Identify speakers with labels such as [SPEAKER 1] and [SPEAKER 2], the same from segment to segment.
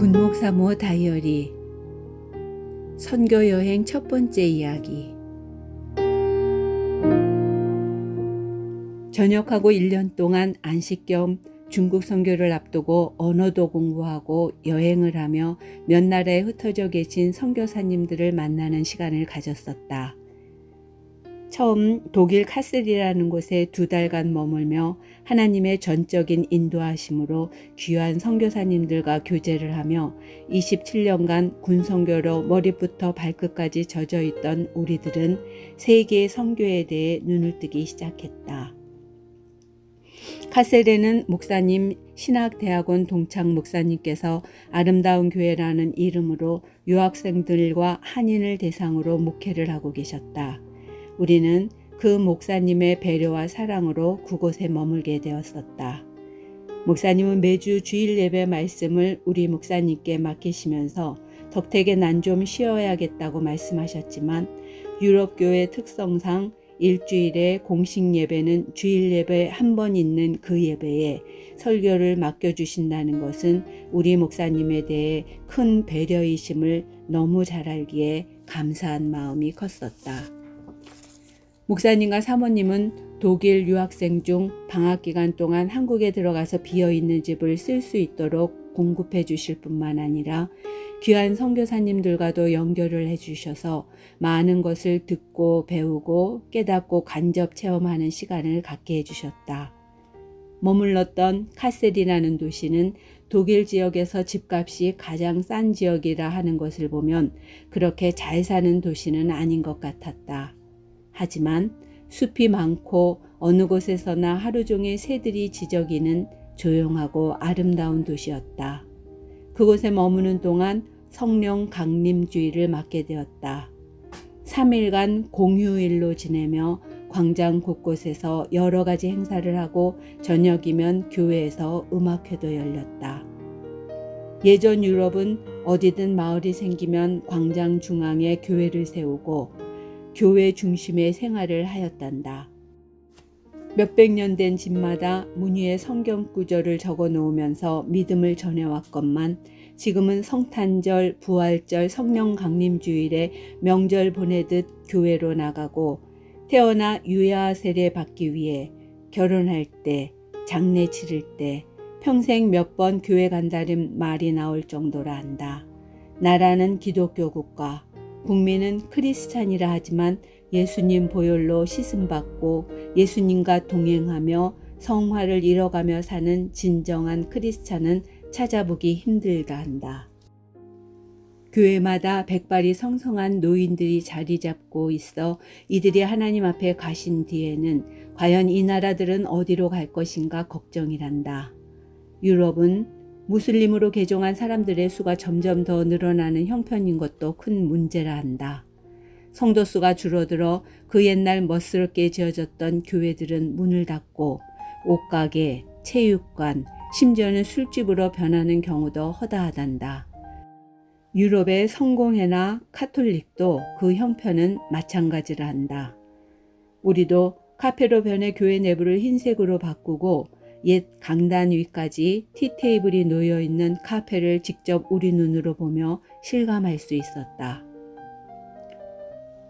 [SPEAKER 1] 군목사모 다이어리 선교여행 첫 번째 이야기. 전역하고 1년 동안 안식 겸 중국 선교를 앞두고 언어도 공부하고 여행을 하며 몇 나라에 흩어져 계신 선교사님들을 만나는 시간을 가졌었다. 처음 독일 카슬이라는 곳에 2달간 머물며 하나님의 전적인 인도하심으로 귀한 선교사님들과 교제를 하며 27년간 군선교로 머리부터 발끝까지 젖어 있던 우리들은 세계의 선교에 대해 눈을 뜨기 시작했다. 카셀에는 목사님 신학대학원 동창 목사님께서 아름다운 교회라는 이름으로 유학생들과 한인을 대상으로 목회를 하고 계셨다. 우리는 그 목사님의 배려와 사랑으로 그곳에 머물게 되었었다. 목사님은 매주 주일 예배 말씀을 우리 목사님께 맡기시면서 덕택에 난 좀 쉬어야겠다고 말씀하셨지만 유럽 교회 특성상 일주일에 공식 예배는 주일 예배 한 번 있는 그 예배에 설교를 맡겨주신다는 것은 우리 목사님에 대해 큰 배려이심을 너무 잘 알기에 감사한 마음이 컸었다. 목사님과 사모님은 독일 유학생 중 방학기간 동안 한국에 들어가서 비어있는 집을 쓸 수 있도록 공급해 주실 뿐만 아니라 귀한 선교사님들과도 연결을 해주셔서 많은 것을 듣고 배우고 깨닫고 간접 체험하는 시간을 갖게 해주셨다. 머물렀던 카셀이라는 도시는 독일 지역에서 집값이 가장 싼 지역이라 하는 것을 보면 그렇게 잘 사는 도시는 아닌 것 같았다. 하지만 숲이 많고 어느 곳에서나 하루 종일 새들이 지저귀는 조용하고 아름다운 도시였다. 그곳에 머무는 동안 성령 강림주의를 맡게 되었다. 3일간 공휴일로 지내며 광장 곳곳에서 여러 가지 행사를 하고 저녁이면 교회에서 음악회도 열렸다. 예전 유럽은 어디든 마을이 생기면 광장 중앙에 교회를 세우고 교회 중심의 생활을 하였단다. 몇백 년 된 집마다 문 위에 성경 구절을 적어 놓으면서 믿음을 전해왔건만 지금은 성탄절, 부활절, 성령 강림주일에 명절 보내듯 교회로 나가고 태어나 유야 세례 받기 위해 결혼할 때, 장례 치를 때 평생 몇 번 교회 간다는 말이 나올 정도라 한다. 나라는 기독교 국가, 국민은 크리스찬이라 하지만 예수님 보혈로 씻음받고 예수님과 동행하며 성화를 이뤄가며 사는 진정한 크리스찬은 찾아보기 힘들다 한다. 교회마다 백발이 성성한 노인들이 자리 잡고 있어 이들이 하나님 앞에 가신 뒤에는 과연 이 나라들은 어디로 갈 것인가 걱정이란다. 유럽은 무슬림으로 개종한 사람들의 수가 점점 더 늘어나는 형편인 것도 큰 문제라 한다. 성도 수가 줄어들어 그 옛날 멋스럽게 지어졌던 교회들은 문을 닫고 옷가게, 체육관, 심지어는 술집으로 변하는 경우도 허다하단다. 유럽의 성공회나 카톨릭도 그 형편은 마찬가지라 한다. 우리도 카페로 변해 교회 내부를 흰색으로 바꾸고 옛 강단 위까지 티테이블이 놓여있는 카페를 직접 우리 눈으로 보며 실감할 수 있었다.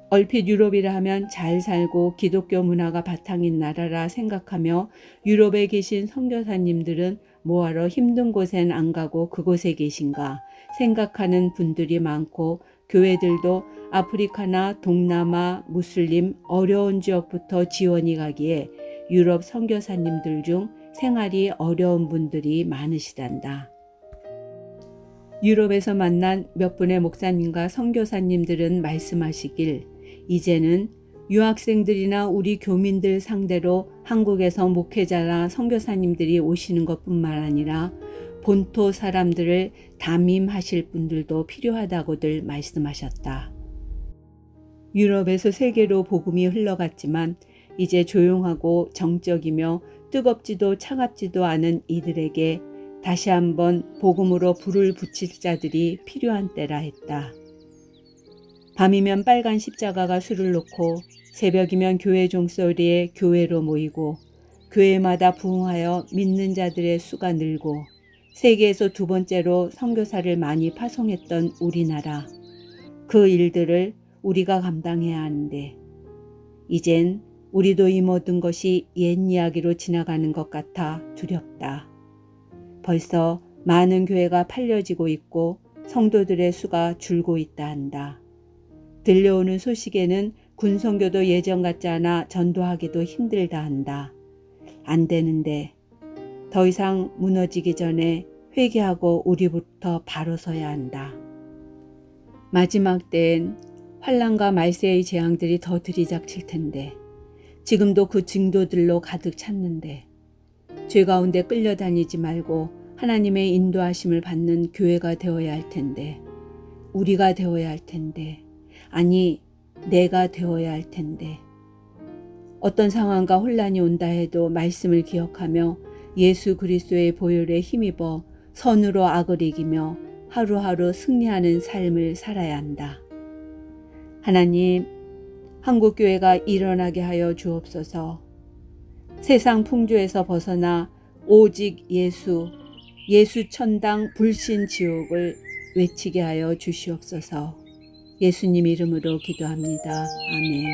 [SPEAKER 1] 얼핏 유럽이라 하면 잘 살고 기독교 문화가 바탕인 나라라 생각하며 유럽에 계신 선교사님들은 뭐하러 힘든 곳엔 안 가고 그곳에 계신가 생각하는 분들이 많고 교회들도 아프리카나 동남아, 무슬림, 어려운 지역부터 지원이 가기에 유럽 선교사님들 중 생활이 어려운 분들이 많으시단다. 유럽에서 만난 몇 분의 목사님과 선교사님들은 말씀하시길 이제는 유학생들이나 우리 교민들 상대로 한국에서 목회자나 선교사님들이 오시는 것뿐만 아니라 본토 사람들을 담임하실 분들도 필요하다고들 말씀하셨다. 유럽에서 세계로 복음이 흘러갔지만 이제 조용하고 정적이며 뜨겁지도 차갑지도 않은 이들에게 다시 한번 복음으로 불을 붙일 자들이 필요한 때라 했다. 밤이면 빨간 십자가가 술을 놓고 새벽이면 교회 종소리에 교회로 모이고 교회마다 부흥하여 믿는 자들의 수가 늘고 세계에서 두 번째로 선교사를 많이 파송했던 우리나라. 그 일들을 우리가 감당해야 하는데 이젠 우리도 이 모든 것이 옛 이야기로 지나가는 것 같아 두렵다. 벌써 많은 교회가 팔려지고 있고 성도들의 수가 줄고 있다 한다. 들려오는 소식에는 군선교도 예전 같지 않아 전도하기도 힘들다 한다. 안 되는데 더 이상 무너지기 전에 회개하고 우리부터 바로 서야 한다. 마지막 때엔 환난과 말세의 재앙들이 더 들이닥칠 텐데 지금도 그 징조들로 가득 찼는데 죄 가운데 끌려다니지 말고 하나님의 인도하심을 받는 교회가 되어야 할 텐데 우리가 되어야 할 텐데 아니 내가 되어야 할 텐데 어떤 상황과 혼란이 온다 해도 말씀을 기억하며 예수 그리스도의 보혈에 힘입어 선으로 악을 이기며 하루하루 승리하는 삶을 살아야 한다. 하나님, 한국교회가 일어나게 하여 주옵소서. 세상 풍조에서 벗어나 오직 예수, 예수 천당 불신 지옥을 외치게 하여 주시옵소서. 예수님 이름으로 기도합니다. 아멘.